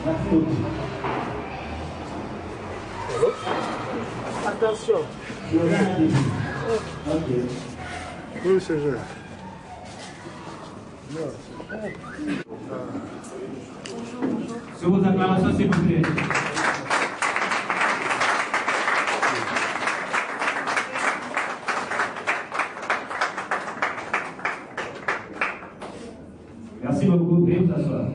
Merci beaucoup. Attention. Ok. Oui, c'est vrai. Sous vos acclamations, s'il vous plaît. Merci beaucoup. Veuillez vous asseoir.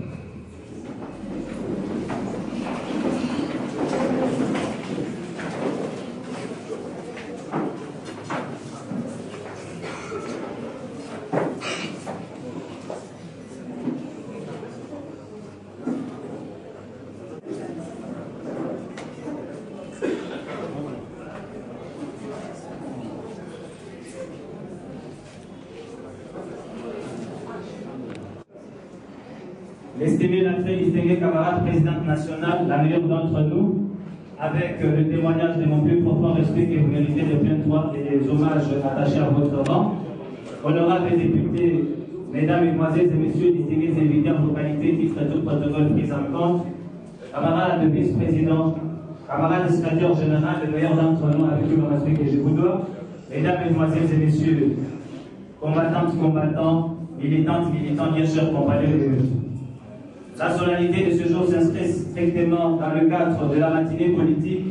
L'estimée, la très distinguée camarade présidente nationale, la meilleure d'entre nous, avec le témoignage de mon plus profond respect que vous méritez de plein droit et des hommages attachés à votre rang, honorables députés, mesdames, mesdemoiselles et messieurs, distingués invités en vos qualités, titres et tout protocole pris en compte, camarades de vice-président, camarades secrétaire général, le meilleur d'entre nous, avec tout le respect que je vous dois, mesdames, mesdemoiselles et messieurs, combattantes, combattants, militantes, militants, bien chers compagnons. La solennité de ce jour s'inscrit strictement dans le cadre de la matinée politique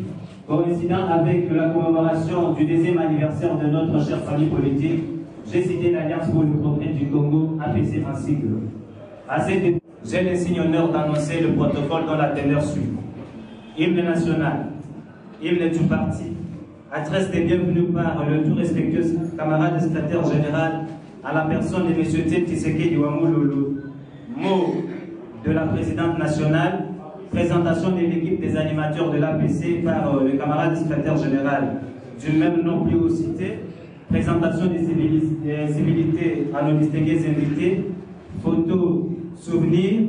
coïncidant avec la commémoration du 2e anniversaire de notre chère famille politique. J'ai cité l'Alliance pour le progrès du Congo, APC en sigle. À cette époque, j'ai l'insigne honneur d'annoncer le protocole dont la teneur suit. Hymne national, hymne du parti, adresse des bienvenus par le tout respectueux camarade secrétaire général à la personne de M. Tshisekedi Wamululu, mot de la présidente nationale, présentation de l'équipe des animateurs de l'APC par le camarade secrétaire général du même nom plus haut cité, présentation des civilités à nos distingués invités, photos, souvenirs,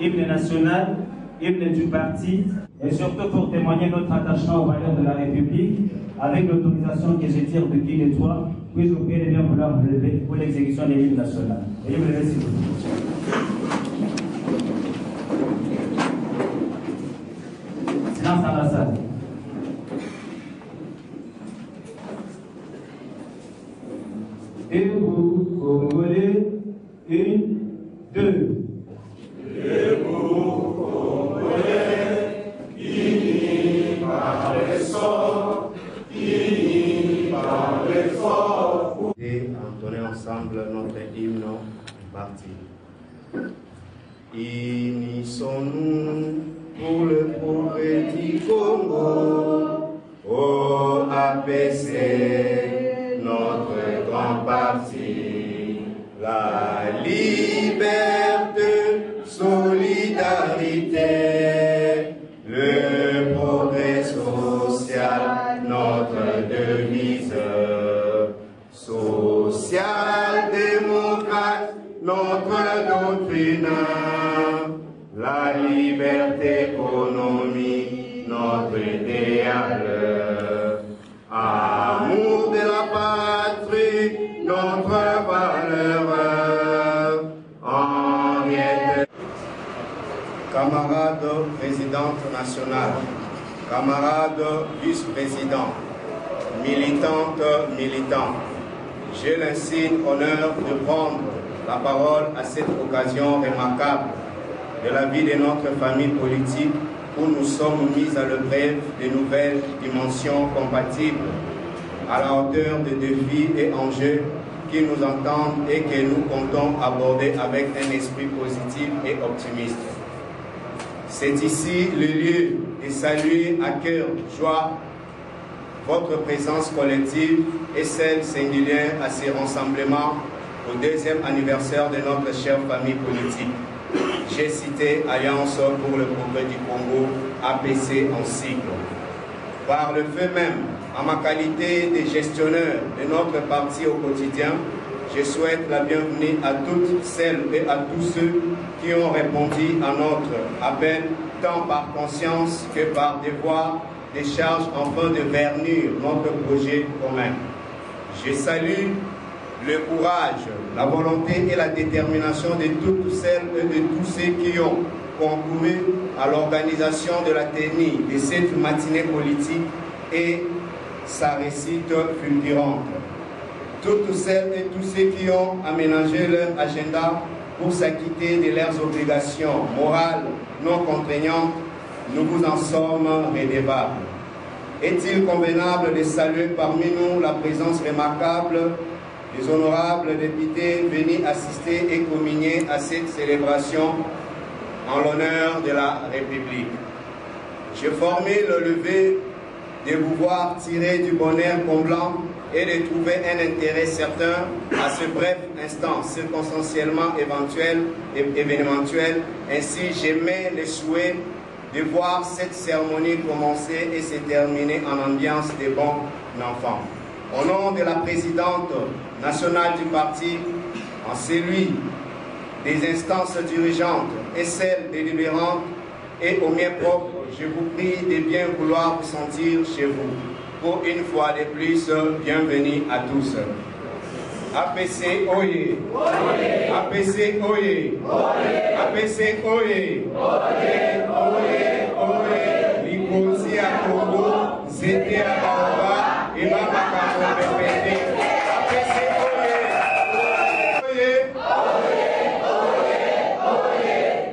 hymne national, hymne du parti, et surtout pour témoigner notre attachement aux valeurs de la République, avec l'autorisation que je tire de qui les trois, puis je vous prie de bien vouloir vous lever pour l'exécution de l'hymne national. Veuillez vous lever s'il vous plaît. Silence dans la salle. Et vous, Congolais, 1, 2. Et vous, Congolais, unis par les sorts, unis par les forts. Et entonner ensemble notre hymne parti. Unissons-nous pour le progrès du Congo, au APC, notre grand parti. La liberté, solidarité, le progrès social, notre devise. Social-démocrate, notre doctrine. La liberté économique, notre idéal. Amour de la patrie, notre valeur. Henriette. Camarades présidente nationale, camarades vice-présidents, militantes, militants, j'ai l'insigne honneur de prendre la parole à cette occasion remarquable de la vie de notre famille politique où nous sommes mis à l'épreuve de nouvelles dimensions compatibles à la hauteur des défis et enjeux qui nous entendent et que nous comptons aborder avec un esprit positif et optimiste. C'est ici le lieu de saluer à cœur joie votre présence collective et celle singulière à ces rassemblements au 2e anniversaire de notre chère famille politique. J'ai cité Alliance pour le progrès du Congo, APC en sigle. Par le fait même, en ma qualité de gestionnaire de notre parti au quotidien, je souhaite la bienvenue à toutes celles et à tous ceux qui ont répondu à notre appel, tant par conscience que par devoir, des charges afin de vernir notre projet commun. Je salue le courage, la volonté et la détermination de toutes celles et de tous ceux qui ont, concouru à l'organisation de la tenue de cette matinée politique et sa réussite fulgurante. Toutes celles et tous ceux qui ont aménagé leur agenda pour s'acquitter de leurs obligations morales non contraignantes, nous vous en sommes redevables. Est-il convenable de saluer parmi nous la présence remarquable des honorables députés venus assister et communier à cette célébration en l'honneur de la République? Je formule le lever de vous voir tirer du bonheur comblant et de trouver un intérêt certain à ce bref instant circonstanciellement événementiel. Ainsi, j'émets le souhait de voir cette cérémonie commencer et se terminer en ambiance de bons enfants. Au nom de la présidente nationale du parti, en celui des instances dirigeantes et celles délibérantes, et au mien propre, je vous prie de bien vouloir vous sentir chez vous. Pour une fois de plus, bienvenue à tous. APC Oye! APC Oye! APC Oye! Likosi à Congo, c'était à Baoba, et Mama Pépé. APC Oye!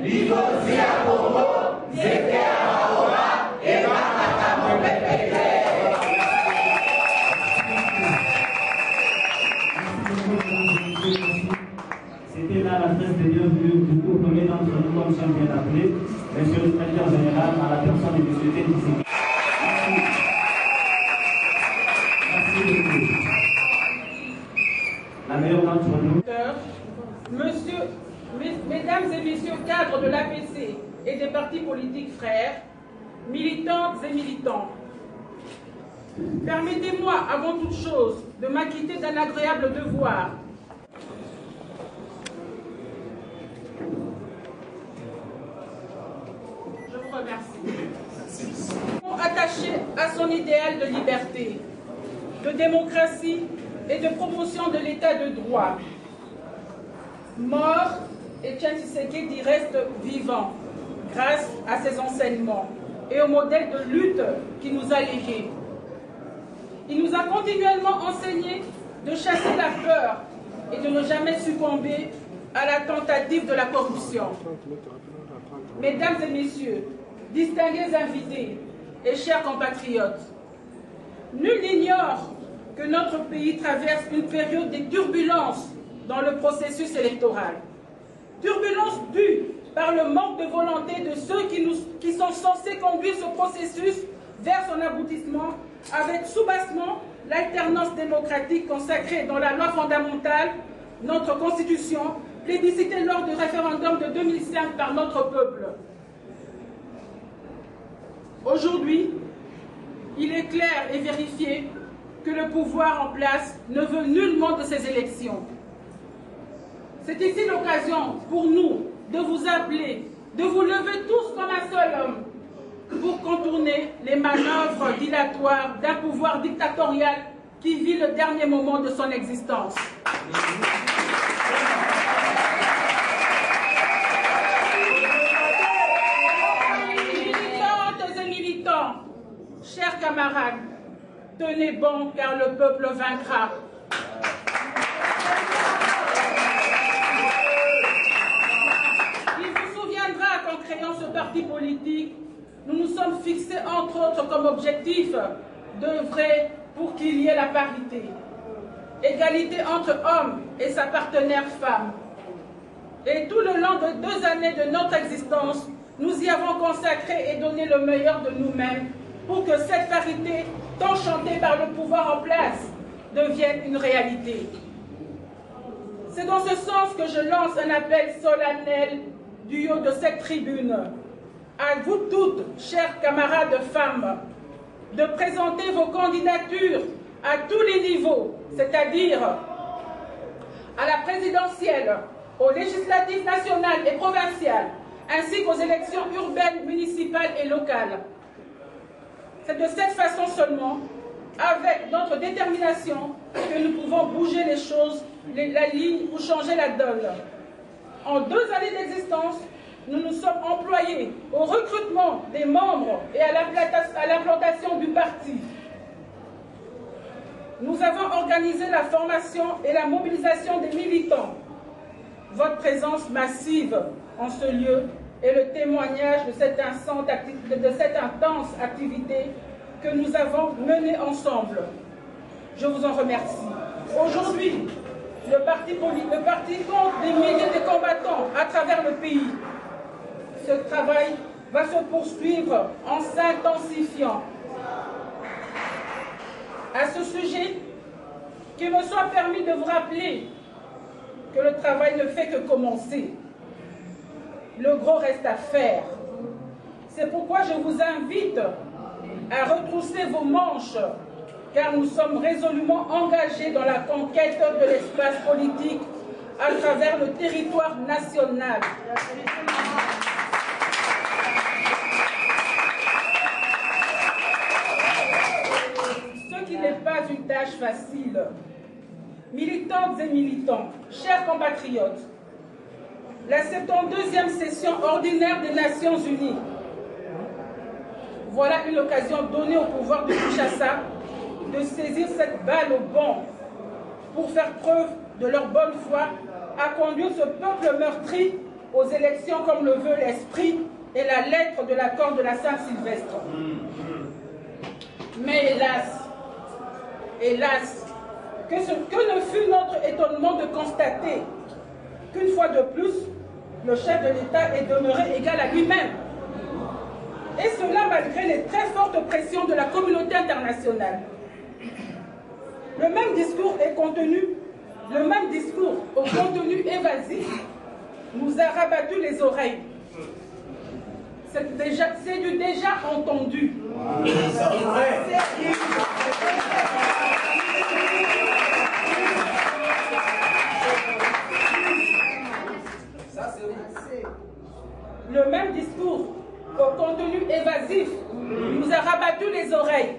Likosi à Congo, c'était à Baoba, et Mama Pépé. C'était là la presse de bienvenue du tout premier d'entre nous, comme ça vient d'appeler, Monsieur le Secrétaire Général, à la personne du Monsieur Ténissi. Merci beaucoup. La meilleure d'entre nous. Mesdames et messieurs cadres de l'APC et des partis politiques frères, militantes et militants, permettez-moi avant toute chose de m'acquitter d'un agréable devoir. Je vous remercie. Attaché à son idéal de liberté, de démocratie et de promotion de l'état de droit. Mort, Etienne Tshisekedi reste vivant grâce à ses enseignements et au modèle de lutte qu'il nous a légué. Il nous a continuellement enseigné de chasser la peur et de ne jamais succomber à la tentative de la corruption. Mesdames et messieurs, distingués invités et chers compatriotes, nul n'ignore que notre pays traverse une période de turbulence dans le processus électoral. Turbulence due par le manque de volonté de ceux qui sont censés conduire ce processus vers son aboutissement avec soubassement l'alternance démocratique consacrée dans la loi fondamentale, notre Constitution, plébiscitée lors du référendum de 2005 par notre peuple. Aujourd'hui, il est clair et vérifié que le pouvoir en place ne veut nullement de ces élections. C'est ici l'occasion pour nous de vous appeler, de vous lever tous comme un seul homme pour contourner les manœuvres dilatoires d'un pouvoir dictatorial qui vit le dernier moment de son existence. Militantes et militants, chers camarades, tenez bon car le peuple vaincra. En créant ce parti politique, nous nous sommes fixés entre autres comme objectif d'œuvrer pour qu'il y ait la parité, égalité entre hommes et sa partenaire femme. Et tout le long de 2 années de notre existence, nous y avons consacré et donné le meilleur de nous-mêmes pour que cette parité, tant chantée par le pouvoir en place, devienne une réalité. C'est dans ce sens que je lance un appel solennel du haut de cette tribune, à vous toutes, chers camarades femmes, de présenter vos candidatures à tous les niveaux, c'est-à-dire à la présidentielle, aux législatives nationales et provinciales, ainsi qu'aux élections urbaines, municipales et locales. C'est de cette façon seulement, avec notre détermination, que nous pouvons bouger les choses, la ligne ou changer la donne. En 2 années d'existence, nous nous sommes employés au recrutement des membres et à l'implantation du parti. Nous avons organisé la formation et la mobilisation des militants. Votre présence massive en ce lieu est le témoignage de cette intense activité que nous avons menée ensemble. Je vous en remercie. Aujourd'hui, le parti compte des milliers de combattants à travers le pays. Ce travail va se poursuivre en s'intensifiant. À ce sujet, qu'il me soit permis de vous rappeler que le travail ne fait que commencer. Le gros reste à faire. C'est pourquoi je vous invite à retrousser vos manches, car nous sommes résolument engagés dans la conquête de l'espace politique à travers le territoire national. Ce qui n'est pas une tâche facile. Militantes et militants, chers compatriotes, la 72e session ordinaire des Nations Unies. Voilà une occasion donnée au pouvoir de Kinshasa de saisir cette balle au bond pour faire preuve de leur bonne foi à conduire ce peuple meurtri aux élections comme le veut l'esprit et la lettre de l'accord de la Saint-Sylvestre. Mais hélas, que ne fut notre étonnement de constater qu'une fois de plus, le chef de l'État est demeuré égal à lui-même. Et cela malgré les très fortes pressions de la communauté internationale. Le même discours au contenu évasif nous a rabattu les oreilles. C'est du déjà entendu. Le même discours au contenu évasif nous a rabattu les oreilles.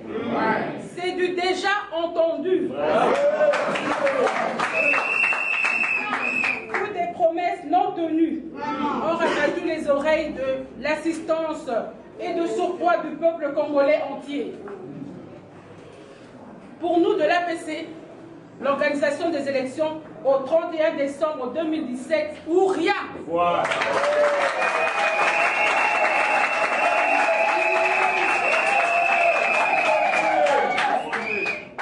C'est du déjà entendu. Que des promesses non tenues ont rabattu les oreilles de l'assistance et de surpoids du peuple congolais entier. Pour nous de l'APC, l'organisation des élections au 31 décembre 2017 ou rien. Voilà.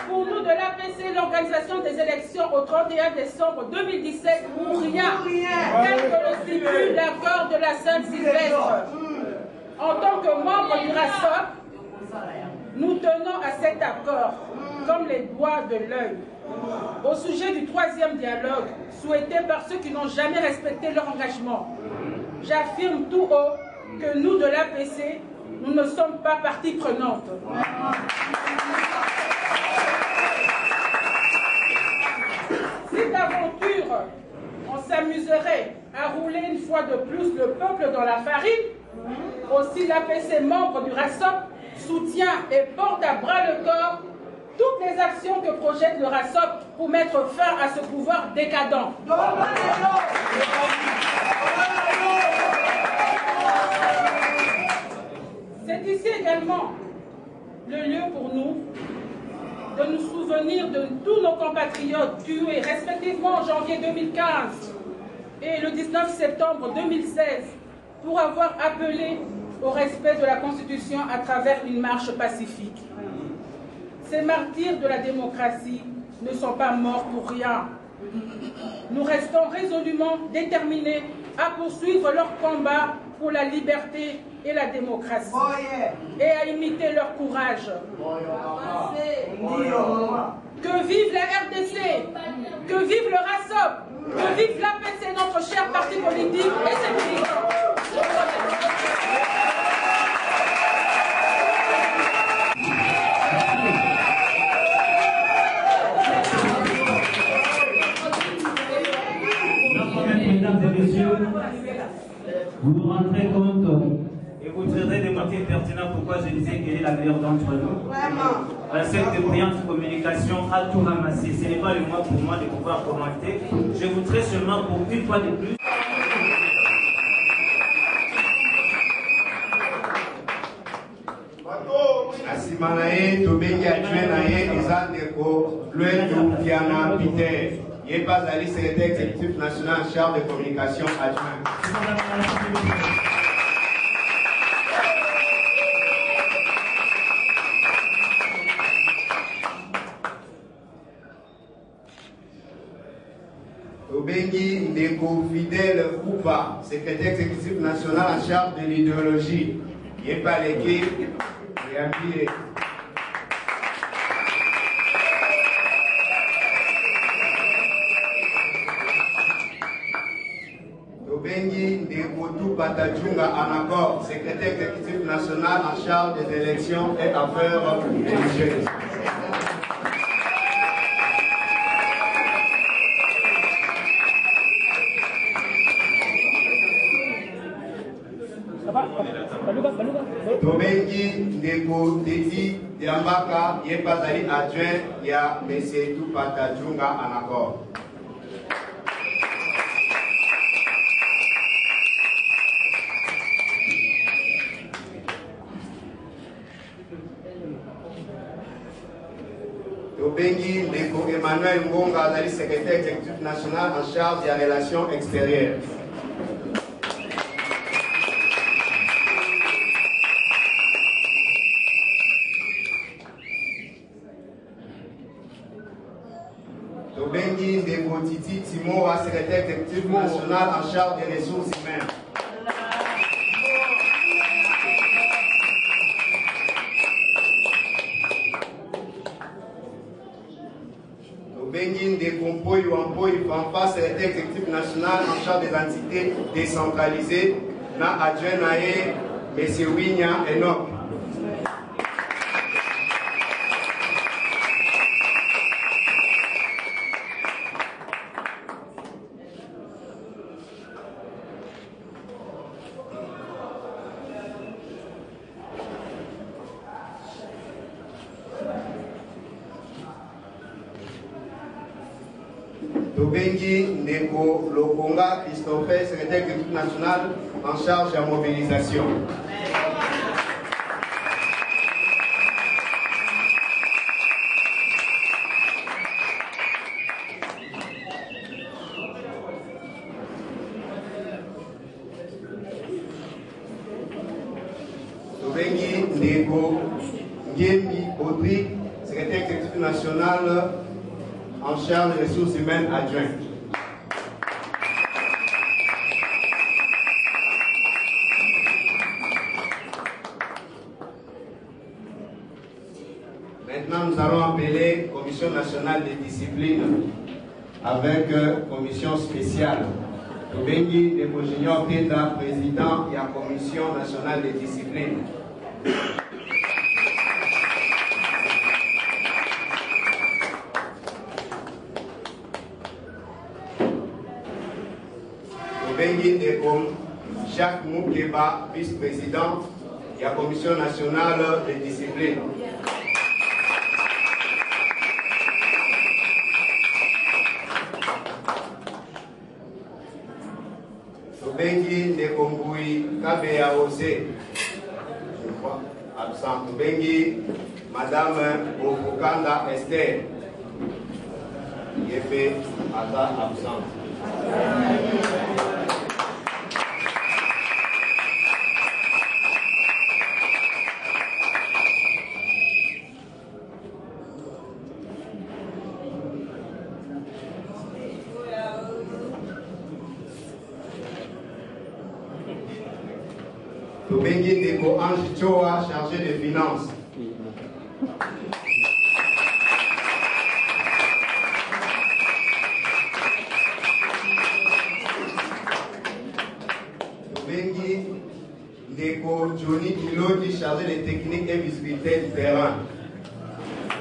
Pour nous de l'APC, l'organisation des élections au 31 décembre 2017 ou rien, tel que le stipule l'accord de la Sainte-Sylvestre. En tant que membre du RASOP, nous tenons à cet accord comme les doigts de l'œil. Au sujet du troisième dialogue, souhaité par ceux qui n'ont jamais respecté leur engagement, j'affirme tout haut que nous de l'APC, nous ne sommes pas partie prenante. Si d'aventure, on s'amuserait à rouler une fois de plus le peuple dans la farine, aussi l'APC membre du RASOP soutient et porte à bras le corps toutes les actions que projette le RASOP pour mettre fin à ce pouvoir décadent. C'est ici également le lieu pour nous de nous souvenir de tous nos compatriotes tués respectivement en janvier 2015 et le 19 septembre 2016 pour avoir appelé au respect de la Constitution à travers une marche pacifique. Ces martyrs de la démocratie ne sont pas morts pour rien. Nous restons résolument déterminés à poursuivre leur combat pour la liberté et la démocratie et à imiter leur courage. Que vive la RDC, que vive le RASOP, que vive l'APC, notre cher parti politique et ses militants. Mesdames et messieurs, vous vous rendrez compte et vous traiterez des motifs pertinents pourquoi je disais qu'elle est la meilleure d'entre nous. Cette brillante communication a tout ramassé. Ce n'est pas le moment pour moi de pouvoir commenter. Je voudrais seulement pour une fois de plus nsima na ye tobengi adjoint na ye eza ndeko Lwetu Piana Peter ye mpe azali secrétaire exécutif national en charge de communication adjoint. Tobengi ndeko Fidèle Koupa, secrétaire exécutif national en charge de l'idéologie ye mpe aleki yambie. Tobengi ndeko Tupata Djunga Anakor, secrétaire exécutif national en charge des élections et affaires religieuses. Tobengi ndeko Teti Diambaka ye bazali adjoint ya M. Tupata Djunga Anakor. Tobengi ndeko Emmanuel Ngonga azali secrétaire exécutif national en charge des relations extérieures. Tobengi ndeko Titi Timoa, secrétaire exécutif national en charge des ressources humaines. Tobengi ndeko Mpoyi Wampoyi Famfa, secrétaire exécutif national en charge des entités décentralisées, na adjoint na ye M. Winya Enoch. Tobengi ndeko Lokonga Christophe, secrétaire exécutif national en charge de la mobilisation. Tobengi ndeko Ngembi Audrey, secrétaire exécutif national en charge des ressources humaines adjointes. Maintenant, nous allons appeler Commission nationale des disciplines avec commission spéciale. Tobengi Ndeko Junior Kenda, président de la Commission nationale des disciplines. Tobengi Ndeko Jacques Moukeba, vice-président de la Commission nationale des disciplines. Tobengi Ndeko Mbui Kabeya Ose, absent. Tobengi Madame Bofokanda Esther, Yéfé Aza, absent. Tobengi Ndeko Ange Choa, chargé des finances. Tobengi Ndeko Johnny Kilodi, chargé des techniques et visibilité du terrain.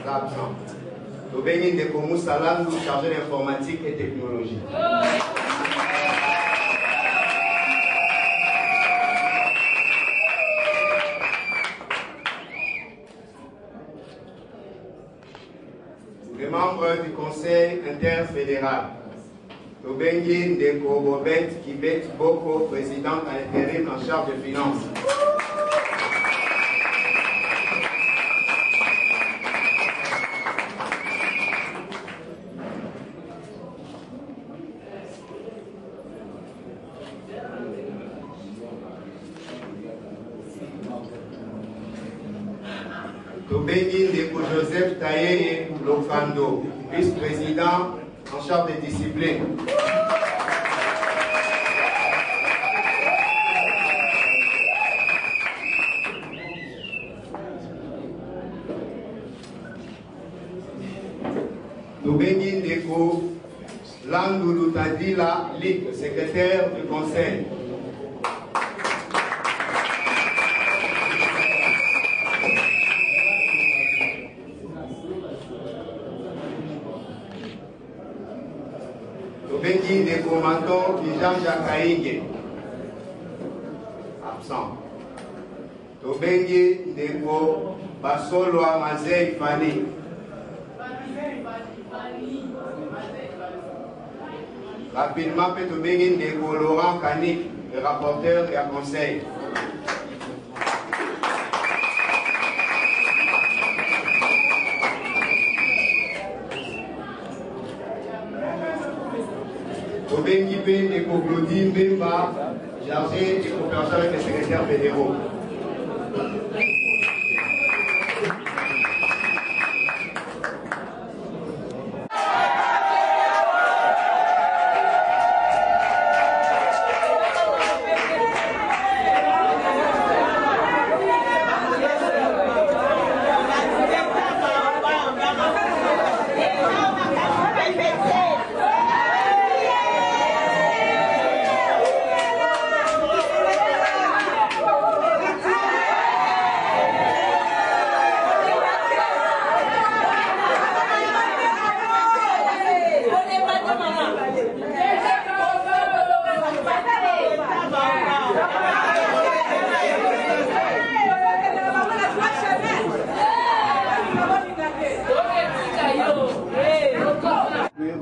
Absent. Tobengi Ndeko Moussalandou, chargé d'informatique et technologie. Les membres du Conseil interfédéral. Tobengi Ndeko Bobet Kibet Boko, présidente à l'intérim en charge des finances. Tobengi Ndeko Joseph Taye Lokando, vice-président en charge des disciplines. Tobengi Ndeko Landoulou Tadila Lik, secrétaire du conseil. Tobengi Ndeko Mato Kijanja Kainge, absent. Tobengi Ndeko Basolo Amazei Fani. Rapidement, Tobengi Ndeko Laurent Kanik, le rapporteur et le conseil. Tobengi Ndeko Glody Mbemba, chargé des coopérations avec les secrétaires fédéraux.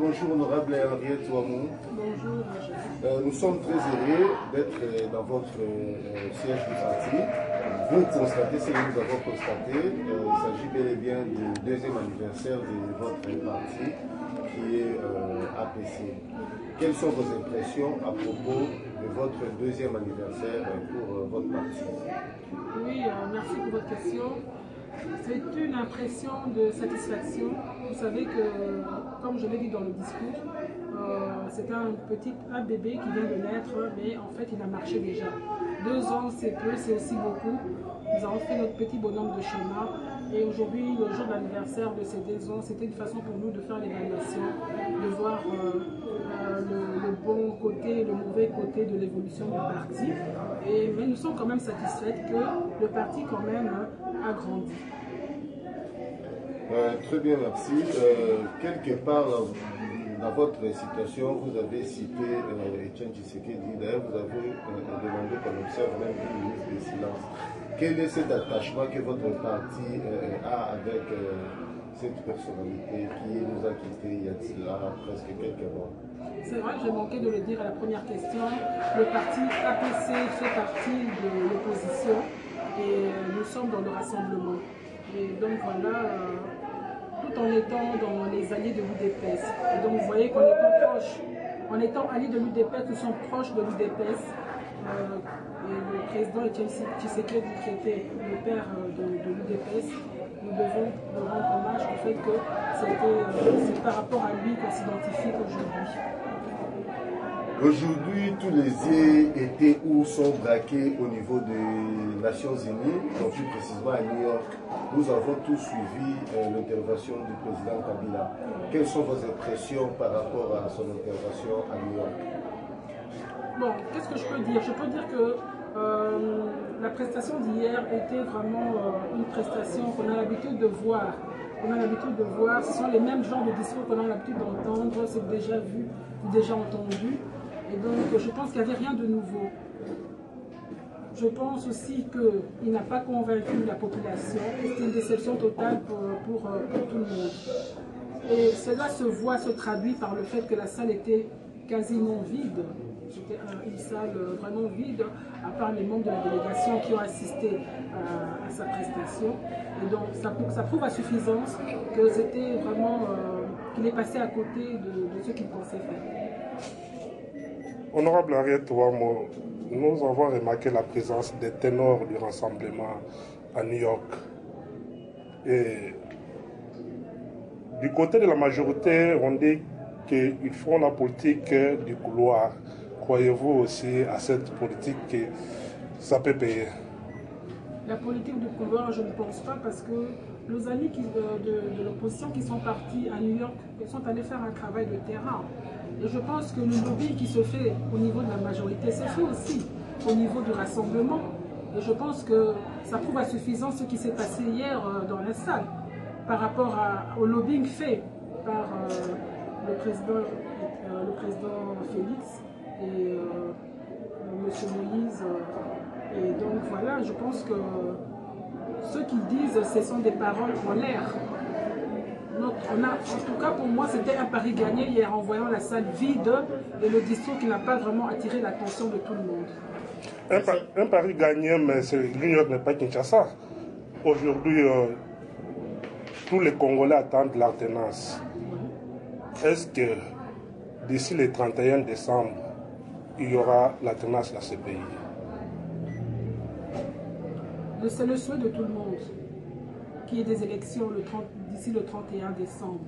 Bonjour honorable Henriette Ouamou. Bonjour. Nous sommes très heureux d'être dans votre siège du parti. Vous constatez ce que nous avons constaté. Il s'agit bel et bien du deuxième anniversaire de votre parti qui est APC. Quelles sont vos impressions à propos de votre deuxième anniversaire pour votre parti? Oui, merci pour votre question. C'est une impression de satisfaction. Vous savez que, comme je l'ai dit dans le discours, c'est un bébé qui vient de naître, mais en fait il a marché déjà. 2 ans c'est peu, c'est aussi beaucoup. Nous avons fait notre petit bonhomme de chemin et aujourd'hui, le jour de l'anniversaire de ces 2 ans, c'était une façon pour nous de faire l'évaluation, de voir le bon côté et le mauvais côté de l'évolution du parti. Mais nous sommes quand même satisfaites que le parti quand même a grandi. Très bien, merci. Quelque part dans votre citation, vous avez cité Etienne Tshisekedi. D'ailleurs, vous avez demandé qu'on observe même une minute de silence. Quel est cet attachement que votre parti a avec cette personnalité qui nous a quittés il y a de cela presque quelques mois? C'est vrai, j'ai manqué de le dire à la première question. Le parti APC fait partie de l'opposition et nous sommes dans le rassemblement. Et donc voilà, tout en étant dans les alliés de l'UDPS. Et donc vous voyez qu'en étant proche, en étant alliés de l'UDPS, nous sommes proches de l'UDPS. Et le président Etienne Tshisekedi, qui était le père de l'UDPS, nous devons lui rendre hommage au fait que c'est par rapport à lui qu'on s'identifie aujourd'hui. Aujourd'hui, tous les yeux étaient ou sont braqués au niveau des Nations Unies, donc plus précisément à New York. Nous avons tous suivi l'intervention du président Kabila. Quelles sont vos impressions par rapport à son intervention à New York? Bon, qu'est-ce que je peux dire? Je peux dire que la prestation d'hier était vraiment une prestation qu'on a l'habitude de voir. Ce sont les mêmes genres de discours qu'on a l'habitude d'entendre, c'est déjà vu, déjà entendu. Et donc, je pense qu'il n'y avait rien de nouveau. Je pense aussi qu'il n'a pas convaincu la population. C'était une déception totale pour tout le monde. Et cela se voit, se traduit par le fait que la salle était quasiment vide. C'était une salle vraiment vide, à part les membres de la délégation qui ont assisté à sa prestation. Et donc, ça prouve à suffisance que c'était vraiment qu'il est passé à côté de ce qu'il pensait faire. Honorable Henriette Ouamou, nous avons remarqué la présence des ténors du rassemblement à New York. Et du côté de la majorité, on dit qu'ils font la politique du couloir. Croyez-vous aussi à cette politique que ça peut payer? La politique du couloir, je ne pense pas, parce que nos amis de l'opposition qui sont partis à New York, ils sont allés faire un travail de terrain. Et je pense que le lobby qui se fait au niveau de la majorité se fait aussi au niveau du rassemblement. Et je pense que ça prouve à suffisance ce qui s'est passé hier dans la salle par rapport au lobbying fait par le président Félix et M. Moïse. Et donc voilà, je pense que ceux qui disent ce sont des paroles en l'air. En tout cas, pour moi, c'était un pari gagné hier en voyant la salle vide et le discours qui n'a pas vraiment attiré l'attention de tout le monde. Un pari gagné, mais New York n'est pas Kinshasa. Aujourd'hui, tous les Congolais attendent l'alternance. Est-ce que d'ici le 31 décembre, il y aura l'alternance dans ce pays? C'est le souhait de tout le monde qu'il y ait des élections d'ici le 31 décembre.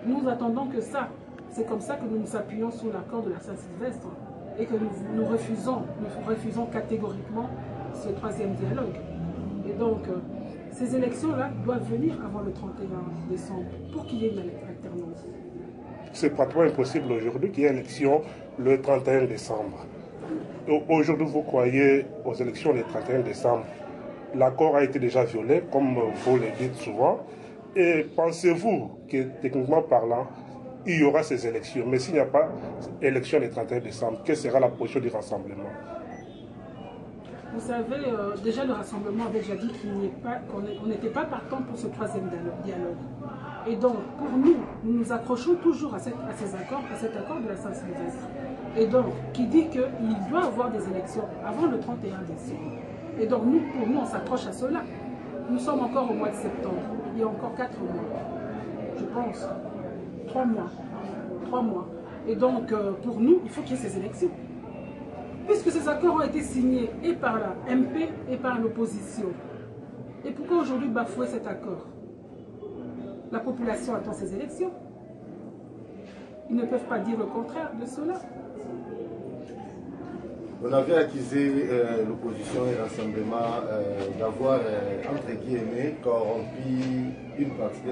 Nous attendons que ça. C'est comme ça que nous nous appuyons sur l'accord de la Saint-Sylvestre et que nous refusons catégoriquement ce troisième dialogue. Et donc, ces élections-là doivent venir avant le 31 décembre pour qu'il y ait une alternance. C'est pratiquement impossible aujourd'hui qu'il y ait une élection le 31 décembre. Aujourd'hui, vous croyez aux élections le 31 décembre. L'accord a été déjà violé, comme vous le dites souvent. Et pensez-vous que, techniquement parlant, il y aura ces élections? Mais s'il n'y a pas d'élection le 31 décembre, quelle sera la position du rassemblement? Vous savez, déjà le rassemblement avait déjà dit qu'on n'était pas partant pour ce troisième dialogue. Et donc, pour nous, nous nous accrochons toujours à cet accord de la Saint-Sylvestre. Et donc, qui dit qu'il doit y avoir des élections avant le 31 décembre. Et donc, pour nous, on s'accroche à cela. Nous sommes encore au mois de septembre. Il y a encore 4 mois, je pense. 3 mois. 3 mois. Et donc, pour nous, il faut qu'il y ait ces élections. Puisque ces accords ont été signés et par la MP et par l'opposition. Et pourquoi aujourd'hui bafouer cet accord? La population attend ces élections. Ils ne peuvent pas dire le contraire de cela. On avait accusé l'opposition et le rassemblement d'avoir, entre guillemets, corrompu une partie de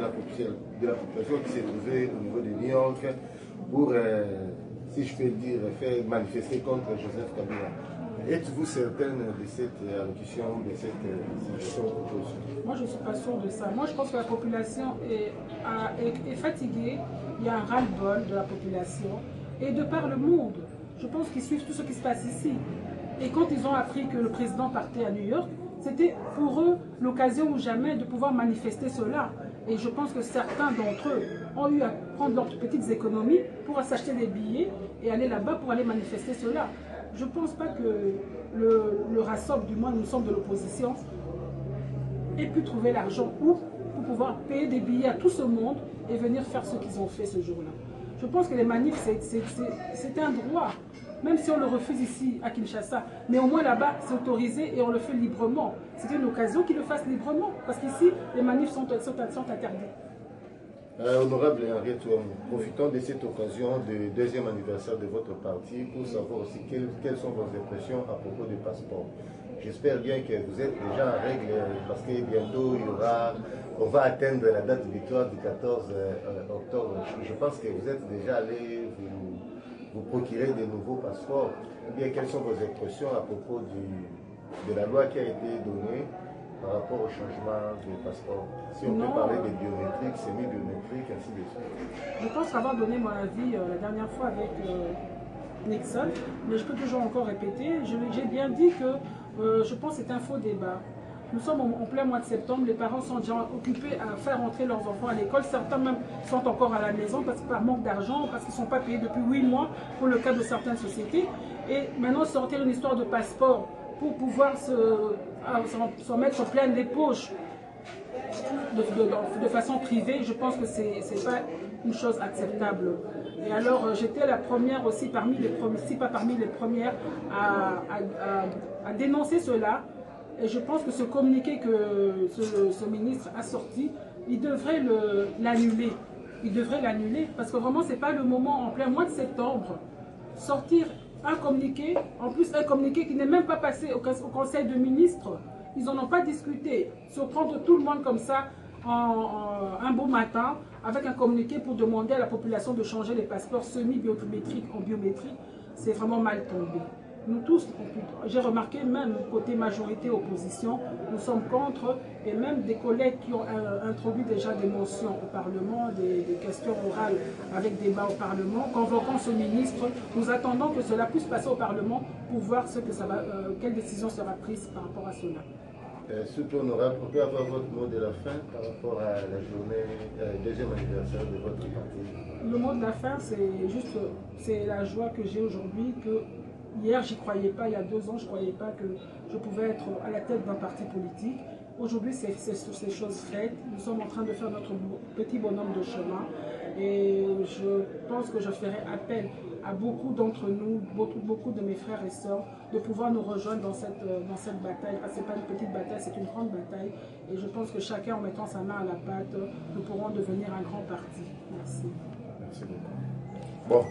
la population qui s'est trouvée au niveau de New York pour, si je peux le dire, faire manifester contre Joseph Kabila. Êtes-vous certaine de cette allocution, de cette situation proposée? Moi, je ne suis pas sûre de ça. Moi, je pense que la population est fatiguée. Il y a un ras-le-bol de la population et de par le monde. Je pense qu'ils suivent tout ce qui se passe ici. Et quand ils ont appris que le président partait à New York, c'était pour eux l'occasion ou jamais de pouvoir manifester cela. Et je pense que certains d'entre eux ont eu à prendre leurs petites économies pour s'acheter des billets et aller là-bas pour aller manifester cela. Je ne pense pas que le RASOP, du moins nous sommes de l'opposition, ait pu trouver l'argent pour pouvoir payer des billets à tout ce monde et venir faire ce qu'ils ont fait ce jour-là. Je pense que les manifs, c'est un droit, même si on le refuse ici à Kinshasa. Mais au moins là-bas, c'est autorisé et on le fait librement. C'était une occasion qu'ils le fassent librement, parce qu'ici, les manifs sont interdits. Honorable Henriette, profitons de cette occasion du deuxième anniversaire de votre parti pour savoir aussi quelles sont vos impressions à propos du passeport. J'espère bien que vous êtes déjà en règle parce que bientôt on va atteindre la date de victoire du 14 octobre. Je pense que vous êtes déjà allé vous procurer de nouveaux passeports. Ou bien quelles sont vos impressions à propos de la loi qui a été donnée par rapport au changement de passeport? Si on peut parler de biométrique, semi-biométrique, ainsi de suite. Je pense avoir donné mon avis la dernière fois avec Nixon, mais je peux toujours encore répéter. J'ai bien dit que je pense que c'est un faux débat. Nous sommes en plein mois de septembre, les parents sont déjà occupés à faire entrer leurs enfants à l'école. Certains même sont encore à la maison parce que par manque d'argent, parce qu'ils ne sont pas payés depuis 8 mois pour le cas de certaines sociétés. Et maintenant sortir une histoire de passeport pour pouvoir s'en mettre plein les poches de façon privée, je pense que ce n'est pas une chose acceptable. Et alors j'étais la première aussi, parmi les premières, si pas parmi les premières, à dénoncer cela. Et je pense que ce communiqué que ce ministre a sorti, il devrait l'annuler. Il devrait l'annuler parce que vraiment, ce n'est pas le moment, en plein mois de septembre, sortir un communiqué, en plus un communiqué qui n'est même pas passé au Conseil de ministres. Ils n'en ont pas discuté. Surprendre tout le monde comme ça, un beau matin, avec un communiqué pour demander à la population de changer les passeports semi-biométriques en biométrique, c'est vraiment mal tombé. Nous tous, j'ai remarqué même côté majorité-opposition, nous sommes contre, et même des collègues qui ont introduit déjà des motions au Parlement, des questions orales avec débat au Parlement, convoquant ce ministre. Nous attendons que cela puisse passer au Parlement pour voir quelle décision sera prise par rapport à cela. Surtout honorable, on peut avoir votre mot de la fin par rapport à la journée, deuxième anniversaire de votre parti. Le mot de la fin, c'est la joie que j'ai aujourd'hui, que hier, j'y croyais pas, il y a 2 ans, je ne croyais pas que je pouvais être à la tête d'un parti politique. Aujourd'hui, c'est chose faite. Nous sommes en train de faire notre petit bonhomme de chemin. Et je pense que je ferai appel à beaucoup d'entre nous, beaucoup de mes frères et sœurs, de pouvoir nous rejoindre dans cette bataille. Ce n'est pas une petite bataille, c'est une grande bataille. Et je pense que chacun, en mettant sa main à la pâte, nous pourrons devenir un grand parti. Merci. Merci beaucoup. Bon,